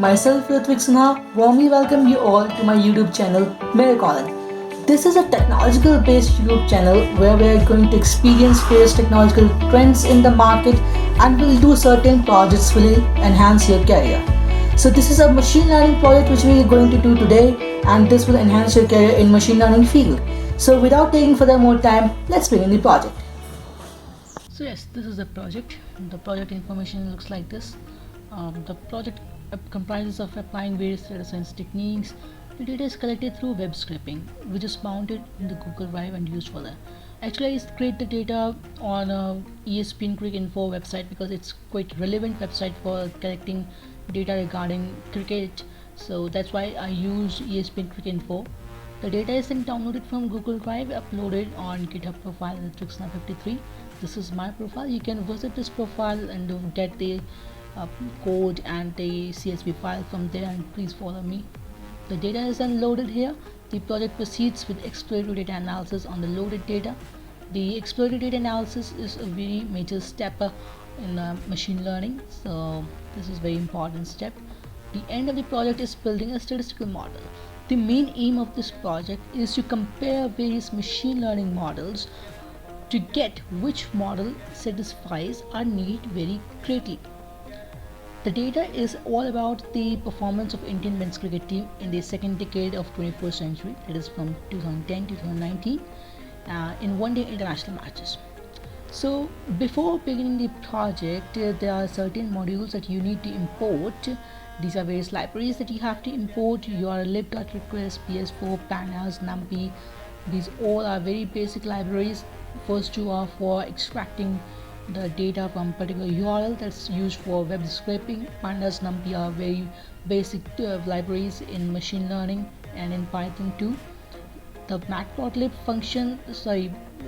Myself, Ritvik Sinha, warmly welcome you all to my YouTube channel, Mayor Colin. This is a technological based YouTube channel where we are going to experience various technological trends in the market and will do certain projects will enhance your career. So this is a machine learning project which we are going to do today, and this will enhance your career in machine learning field. So without taking further more time, let's begin the project. So yes, this is the project. The project information looks like this. The project comprises of applying various data science techniques. The data is collected through web scraping, which is mounted in the Google Drive and used for that. Actually, I scraped the data on ESPN Cricket Info website because it's quite relevant website for collecting data regarding cricket. So that's why I use ESPN Cricket Info. The data is then downloaded from Google Drive, uploaded on GitHub profile Ritvik53. This is my profile. You can visit this profile and get the code and the CSV file from there, and please follow me. The data is then loaded here. The project proceeds with exploratory data analysis on the loaded data. The exploratory data analysis is a very major step in machine learning, so this is very important step. The end of the project is building a statistical model. The main aim of this project is to compare various machine learning models to get which model satisfies our need very greatly. The data is all about the performance of Indian men's cricket team in the second decade of 21st century, that is from 2010 to 2019, in one-day international matches. So before beginning the project, there are certain modules that you need to import. These are various libraries that you have to import. Your lib.request, PS4, pandas, numpy. These all are very basic libraries. First two are for extracting the data from particular URL that's used for web scraping. Pandas, numpy are very basic libraries in machine learning and in Python too. The matplotlib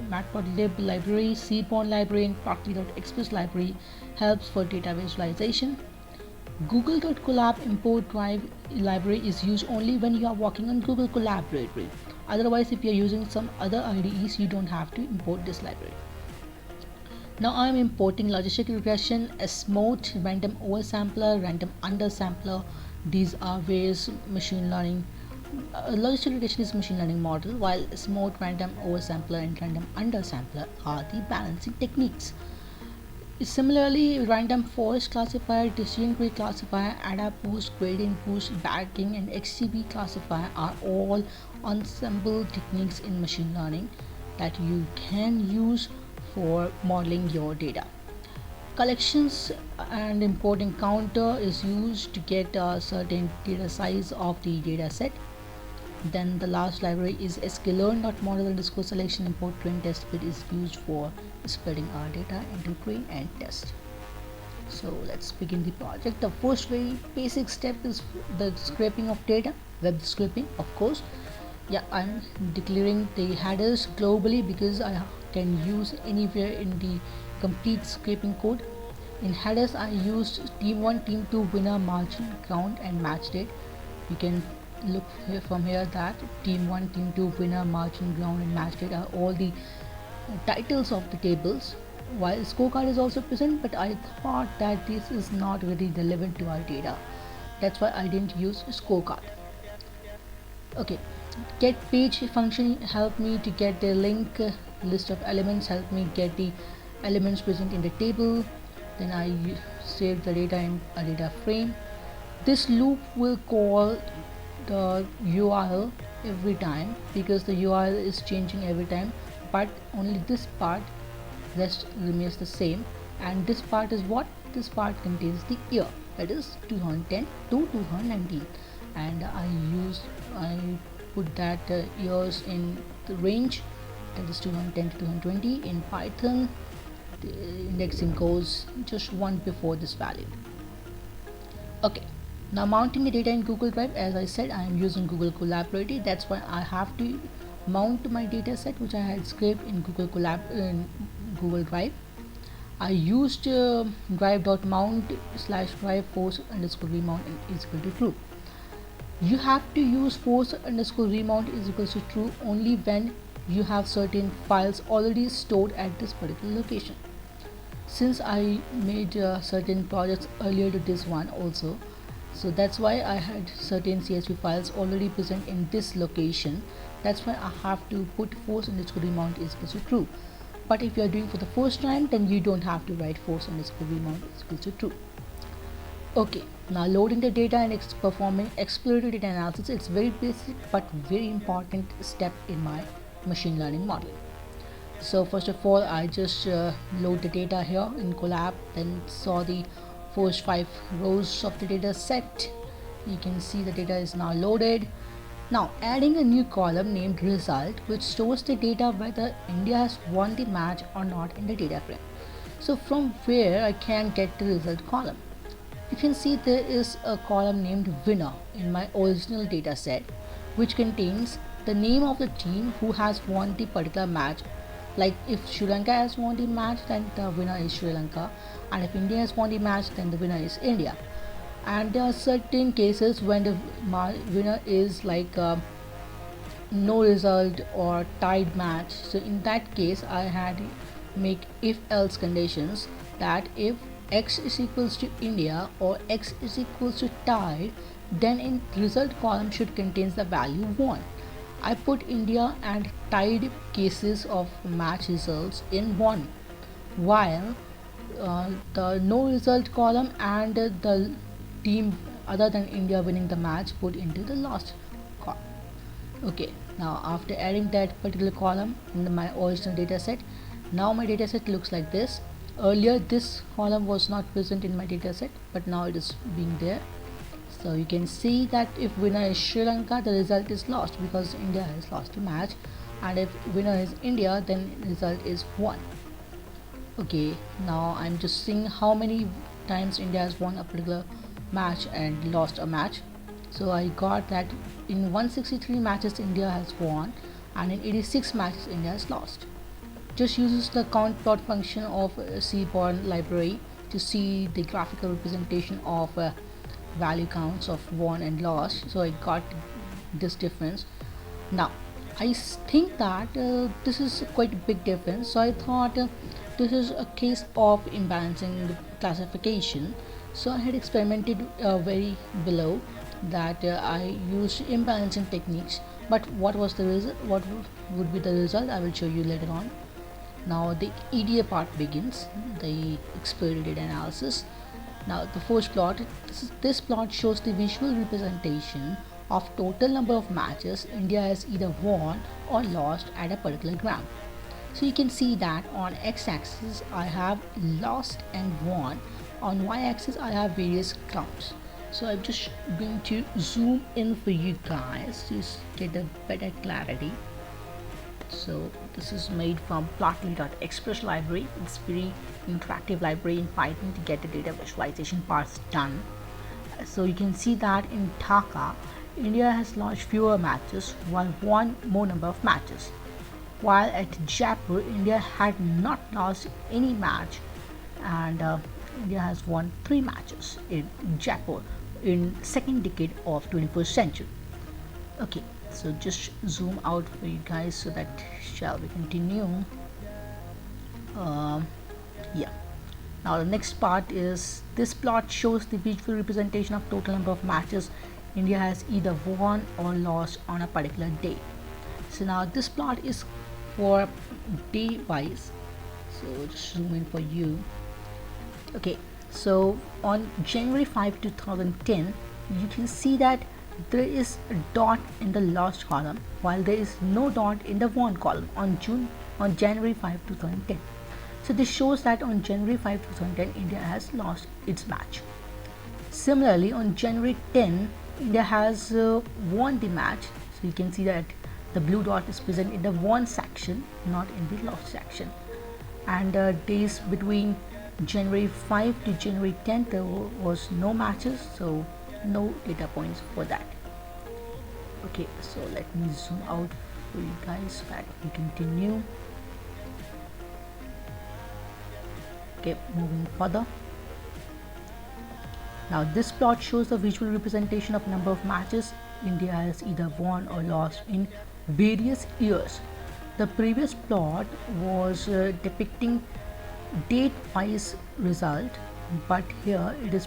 matplotlib library, cpond library, and plotly.express library helps for data visualization. Google.colab import drive library is used only when you are working on Google Collaboratory. Otherwise, if you are using some other IDEs, you don't have to import this library. Now I am importing logistic regression, SMOTE, random oversampler, random undersampler. These are various machine learning. Logistic regression is machine learning model, while SMOTE, random oversampler, and random undersampler are the balancing techniques. Similarly, random forest classifier, decision tree classifier, AdaPoost, gradient boost, bagging, and XGB classifier are all ensemble techniques in machine learning that you can use for modeling your data. Collections and importing counter is used to get a certain data size of the data set. Then the last library is sklearn.model underscore selection import train test bit is used for spreading our data into train and test. So let's begin the project. The first very basic step is the scraping of data, web scraping, of course. Yeah, I'm declaring the headers globally because I can use anywhere in the complete scraping code. In headers, I used team 1, team 2, winner, margin, ground, and match date. You can look here from here that team 1, team 2, winner, margin, ground, and match date are all the titles of the tables, while scorecard is also present, but I thought that this is not really relevant to our data. That's why I didn't use scorecard. Okay, get page function helped me to get the link list of elements, help me get the elements present in the table. Then I save the data in a data frame. This loop will call the URL every time because the URL is changing every time, but only this part, rest remains the same. And this part is what? This part contains the year, that is 2010 to 2019, and I put that years in the range, that is 2010 to 2020. In Python, the indexing goes just one before this value. Okay, now mounting the data in Google Drive. As I said, I am using Google Collaboratory. That's why I have to mount my data set which I had scraped in Google Drive. I used drive.mount / drive force underscore remount is equal to true. You have to use force underscore remount is equal to true only when you have certain files already stored at this particular location. Since I made certain projects earlier to this one also, So that's why I had certain CSV files already present in this location. That's why I have to put force underscore remount is equal to true. But if you are doing for the first time, then you don't have to write force underscore remount is equal to true. Okay, now loading the data and performing exploratory data analysis. It's very basic but very important step in my machine learning modeling. So first of all, I just load the data here in Colab, then saw the first 5 rows of the data set. You can see the data is now loaded. Now adding a new column named result, which stores the data whether India has won the match or not in the data frame. So from where I can get the result column. You can see there is a column named winner in my original data set, which contains the name of the team who has won the particular match. Like if Sri Lanka has won the match, then the winner is Sri Lanka, and if India has won the match, then the winner is India. And there are certain cases when the winner is like no result or tied match. So in that case, I had make if else conditions that if x is equals to India or x is equals to tied, then in result column should contains the value 1. I put India and tied cases of match results in 1, while the no result column and the team other than India winning the match put into the last column. Okay, now after adding that particular column in my original data set, now my data set looks like this. Earlier this column was not present in my data set, but now it is being there. So you can see that if winner is Sri Lanka, the result is lost because India has lost the match, and if winner is India, then result is 1. Okay, now I'm just seeing how many times India has won a particular match and lost a match. So I got that in 163 matches India has won, and in 86 matches India has lost. Just uses the count plot function of Seaborn library to see the graphical representation of value counts of won and lost. So I got this difference. Now I think that this is quite a big difference, so I thought this is a case of imbalancing the classification. So I had experimented very below that I used imbalancing techniques, but what was the result? What would be the result? I will show you later on. Now the EDA part begins, the exploratory data analysis. Now the first plot, this plot shows the visual representation of total number of matches India has either won or lost at a particular ground. So you can see that on x-axis I have lost and won, on y-axis I have various counts. So I'm just going to zoom in for you guys to get a better clarity. So this is made from plotly.express library. It's very interactive library in Python to get the data visualization parts done. So you can see that in Dhaka, India has lost fewer matches while won more number of matches. While at Jaipur, India had not lost any match, and India has won 3 matches in Jaipur in second decade of 21st century. Okay, so just zoom out for you guys so that shall we continue. Yeah, now the next part is this plot shows the visual representation of total number of matches India has either won or lost on a particular day. So now this plot is for day wise, so just zoom in for you. Okay, so on January 5, 2010, you can see that there is a dot in the lost column while there is no dot in the won column on January 5, 2010. So this shows that on January 5, 2010, India has lost its match. Similarly, on January 10, India has won the match. So you can see that the blue dot is present in the won section, not in the lost section. And days between January 5 to January 10, there was no matches, so no data points for that. Okay, so let me zoom out for you guys so that we continue. Okay, moving further. Now this plot shows the visual representation of number of matches India has either won or lost in various years. The previous plot was depicting date-wise result, but here it is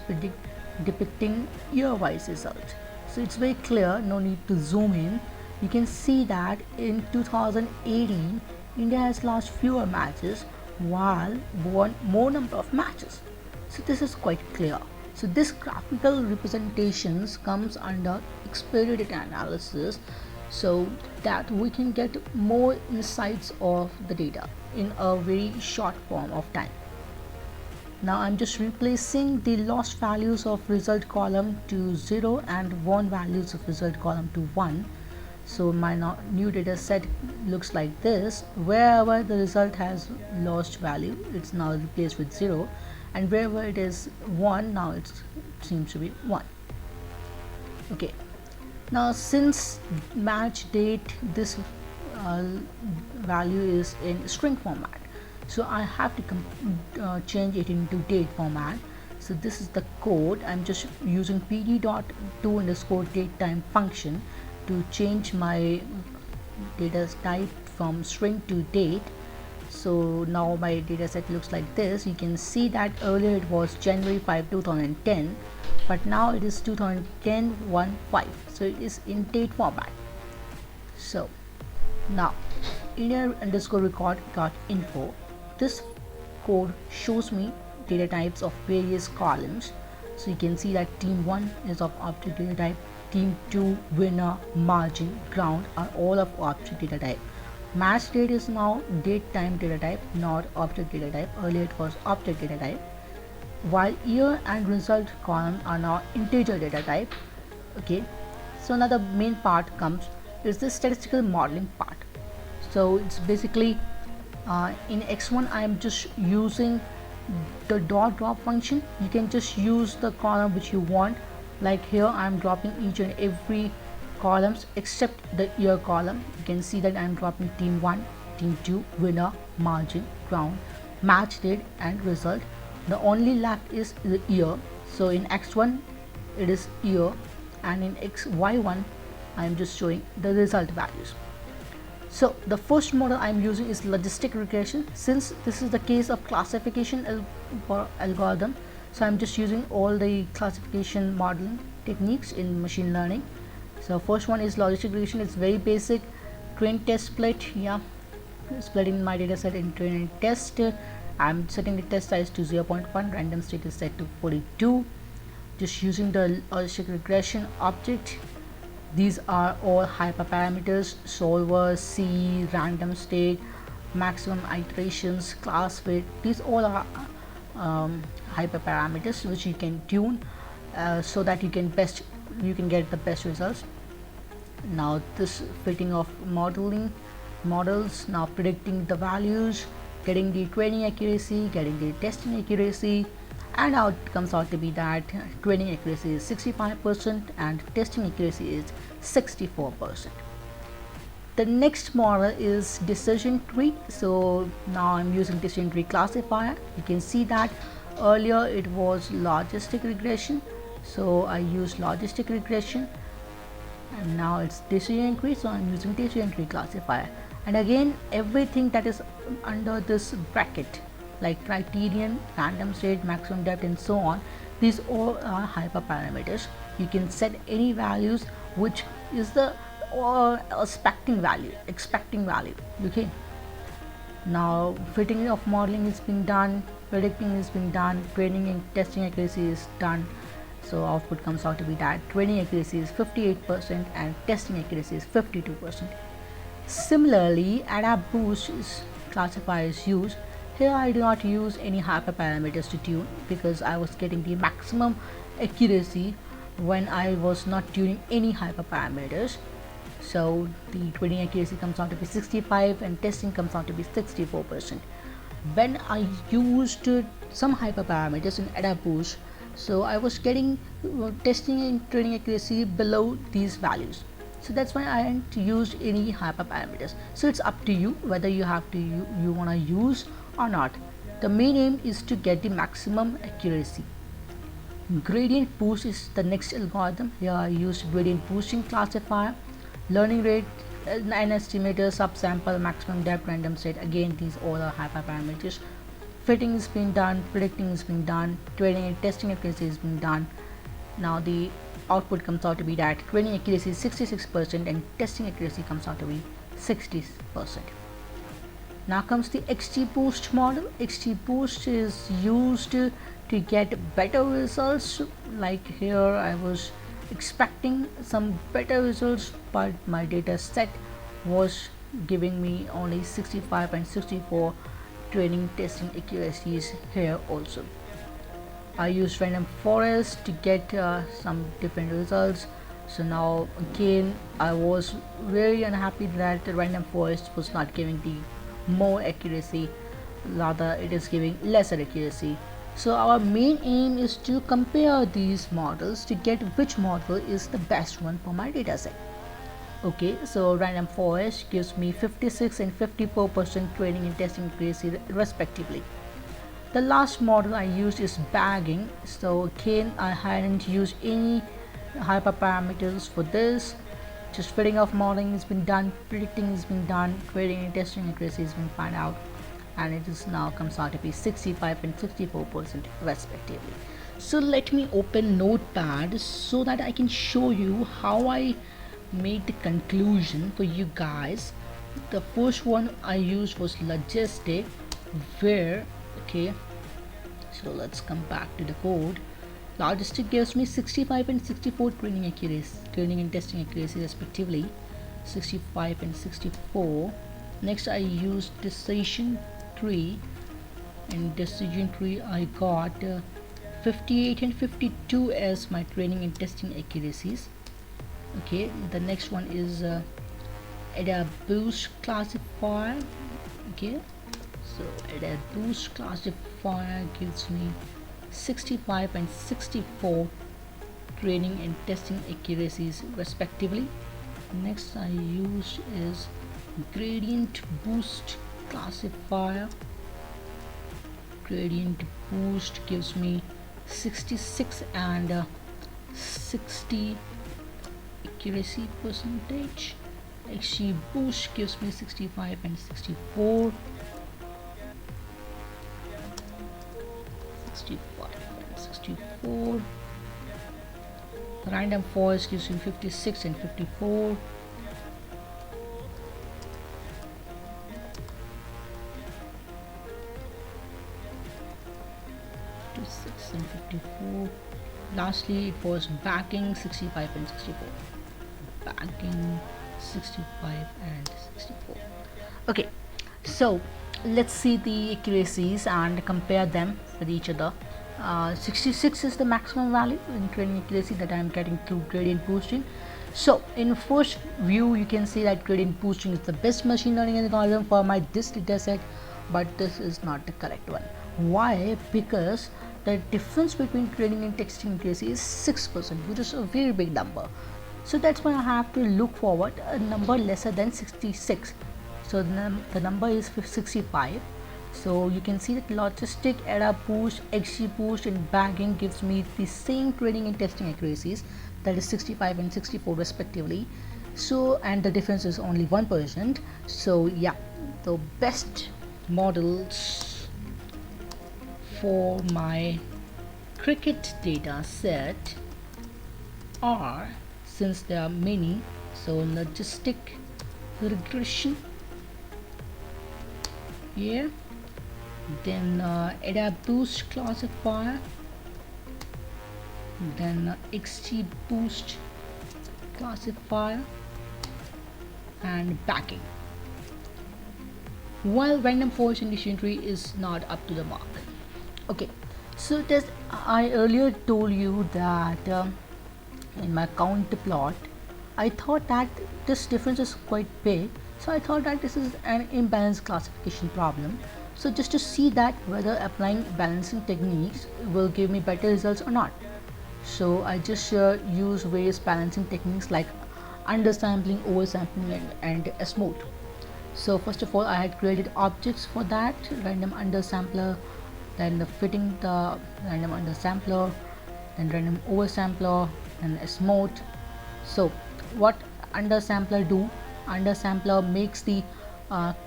depicting year-wise result. So it's very clear, no need to zoom in. You can see that in 2018 India has lost fewer matches while won more number of matches. So this is quite clear. So this graphical representations comes under experience data analysis, so that we can get more insights of the data in a very short form of time. Now I'm just replacing the lost values of result column to 0 and won values of result column to 1. So my new data set looks like this. Wherever the result has lost value, it's now replaced with 0, and wherever it is 1, now it seems to be 1. Okay, now since match date, this value is in string format, so I have to change it into date format. So this is the code. I'm just using pd.to_datetime function to change my data type from string to date. So now my data set looks like this. You can see that earlier it was January 5 2010, but now it is 2010-1-5, so it is in date format. So now India_record.info, this code shows me data types of various columns. So you can see that team 1 is of object data type, team 2, winner, margin, ground are all of object data type. Match date is now date time data type, not object data type. Earlier it was object data type. While year and result column are now integer data type. Okay, so now the main part comes is the statistical modeling part. So it's basically in X1 I am just using the dot drop function. You can just use the column which you want. Like here I am dropping each and every columns except the year column. You can see that I am dropping team 1, team 2, winner, margin, ground, match date and result. The only left is the year. So in X1 it is year, and in Y1 I am just showing the result values. So the first model I am using is logistic regression. Since this is the case of classification algorithm, so I'm just using all the classification modeling techniques in machine learning. So first one is logistic regression. It's very basic. Train, test, split. Yeah, splitting my data set in train and test. I'm setting the test size to 0.1. Random state is set to 42. Just using the logistic regression object. These are all hyperparameters: solver, C, random state, maximum iterations, class weight. These all are hyperparameters which you can tune so that you can get the best results. Now this fitting of models, now predicting the values, getting the training accuracy, getting the testing accuracy, and now it comes out to be that training accuracy is 65% and testing accuracy is 64%. The next model is decision tree. So now I'm using decision tree classifier. You can see that earlier it was logistic regression, so I used logistic regression, and now it's decision tree, so I'm using decision tree classifier. And again, everything that is under this bracket, like criterion, random state, maximum depth and so on, these all are hyperparameters. You can set any values which is the expecting value. Okay, now fitting of modeling is being done, predicting is being done, training and testing accuracy is done. So output comes out to be that training accuracy is 58% and testing accuracy is 52%. Similarly, AdaptBoost classifier is used. Here I do not use any hyperparameters to tune because I was getting the maximum accuracy when I was not tuning any hyperparameters. So the training accuracy comes out to be 65 and testing comes out to be 64%. When I used some hyperparameters in AdaptBoost, so I was getting testing and training accuracy below these values. So that's why I haven't used any hyperparameters. So it's up to you whether you want to use or not. The main aim is to get the maximum accuracy. Gradient boost is the next algorithm. Here I used gradient boosting classifier, learning rate, an estimator, subsample, maximum depth, random state. Again, these all are hyperparameters. Fitting is being done, predicting is being done, training and testing accuracy is being done. Now the output comes out to be that training accuracy is 66% and testing accuracy comes out to be 60%. Now comes the XGBoost model. XGBoost is used to get better results. Like here I was expecting some better results, but my data set was giving me only 65 and 64 training testing accuracies here also. I used random forest to get some different results. So now again I was very unhappy that the random forest was not giving the more accuracy, rather it is giving lesser accuracy. So our main aim is to compare these models to get which model is the best one for my dataset. Okay, so random forest gives me 56 and 54% training and testing accuracy respectively. The last model I used is bagging. So again I hadn't used any hyperparameters for this. Just fitting of modeling has been done, predicting has been done, training and testing accuracy has been found out, and it is now comes out to be 65 and 64% respectively. So let me open Notepad so that I can show you how I made the conclusion for you guys. The first one I used was logistic, where okay, so let's come back to the code. Logistic gives me 65 and 64 training and testing accuracy respectively. 65 and 64. Next I used decision tree. In decision tree I got 58 and 52 as my training and testing accuracies. Okay, the next one is AdaBoost classifier. Okay, so AdaBoost classifier gives me 65 and 64 training and testing accuracies respectively. Next I use is gradient boost classifier. Gradient boost gives me 66 and 60 accuracy percentage. XGBoost gives me 65 and 64. 65 and 64. Random forest gives me 56 and 54. And 54. Lastly, it was backing 65 and 64. Backing 65 and 64. Okay, so let's see the accuracies and compare them with each other. 66 is the maximum value in training accuracy that I am getting through gradient boosting. So in first view you can see that gradient boosting is the best machine learning algorithm for my this dataset, but this is not the correct one. Why? Because the difference between training and testing accuracy is 6%, which is a very big number. So that's why I have to look forward a number lesser than 66. So the number is 65. So you can see that logistic, AdaBoost, XGBoost and bagging gives me the same training and testing accuracies, that is 65 and 64 respectively. So and the difference is only 1%. So yeah, the best models for my cricket data set are, since there are many, so logistic regression, yeah, then AdaBoost classifier, then XGBoost classifier and backing, while random forest and decision tree is not up to the mark. Okay, so I earlier told you that in my count plot I thought that this difference is quite big, so I thought that this is an imbalanced classification problem. So just to see that whether applying balancing techniques will give me better results or not, so I just use various balancing techniques like undersampling, oversampling and S-mode. So first of all I had created objects for that, random undersampler, then fitting the random undersampler, then random oversampler and S-mode. So what undersampler do? Undersampler makes the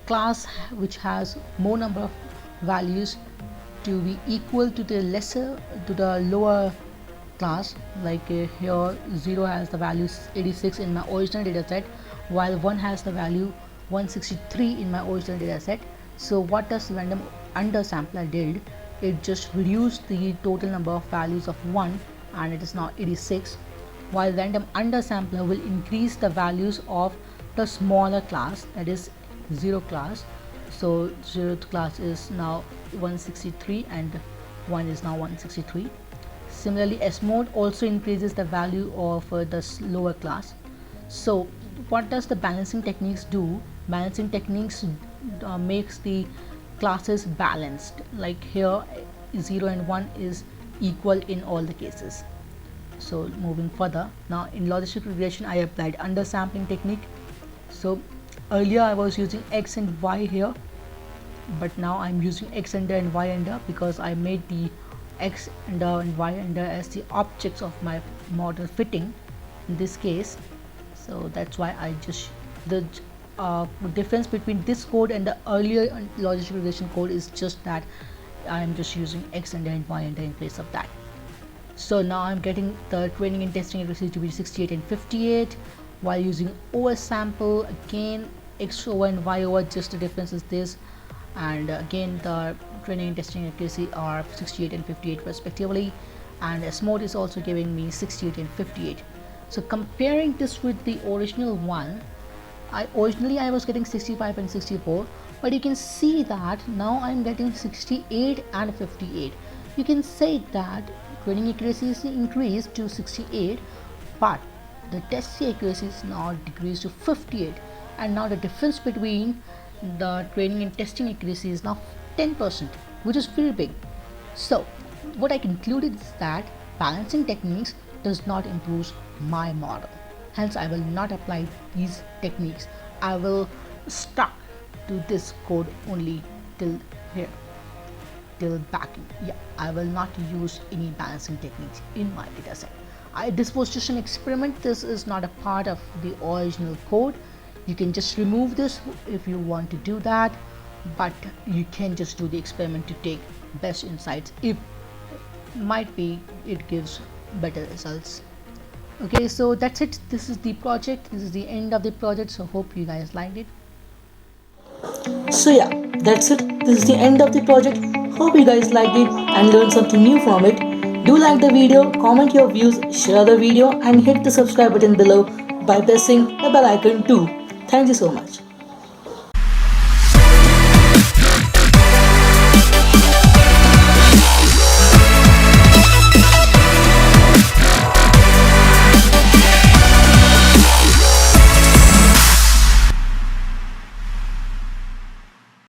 class which has more number of values to be equal to the lower class. Like here 0 has the value 86 in my original data set, while 1 has the value 163 in my original data set. So what does random undersampler did, it just reduced the total number of values of 1 and it is now 86, while random undersampler will increase the values of the smaller class, that is 0 class. So 0th class is now 163 and 1 is now 163. Similarly, S mode also increases the value of the lower class. So what does the balancing techniques do? Balancing techniques makes the classes balanced. Like here 0 and 1 is equal in all the cases. So moving further, now in logistic regression I applied undersampling technique. So earlier I was using X and Y here, but now I'm using X under and Y under because I made the X under and Y under as the objects of my model fitting in this case. So that's why I just the difference between this code and the earlier logistic regression code is just that I am just using X under and Y under in place of that. So now I'm getting the training and testing accuracy to be 68 and 58 while using OS sample. Again X over and Y over, just the difference is this, and again the training and testing accuracy are 68 and 58 respectively, and S mode is also giving me 68 and 58. So comparing this with the original one, originally I was getting 65 and 64, but you can see that now I'm getting 68 and 58. You can say that training accuracy is increased to 68, but the testing accuracy is now decreased to 58, and now the difference between the training and testing accuracy is now 10%, which is very big. So what I concluded is that balancing techniques does not improve my model, hence I will not apply these techniques. I will stuck to this code only till here, till backend. Yeah, I will not use any balancing techniques in my dataset. This was just an experiment. This is not a part of the original code. You can just remove this if you want to do that, but you can just do the experiment to take best insights. If might be it gives better results. Okay, so that's it. This is the project. This is the end of the project. So hope you guys liked it. So yeah, that's it. This is the end of the project. Hope you guys liked it and learned something new from it. Do like the video, comment your views, share the video and hit the subscribe button below by pressing the bell icon too. Thank you so much.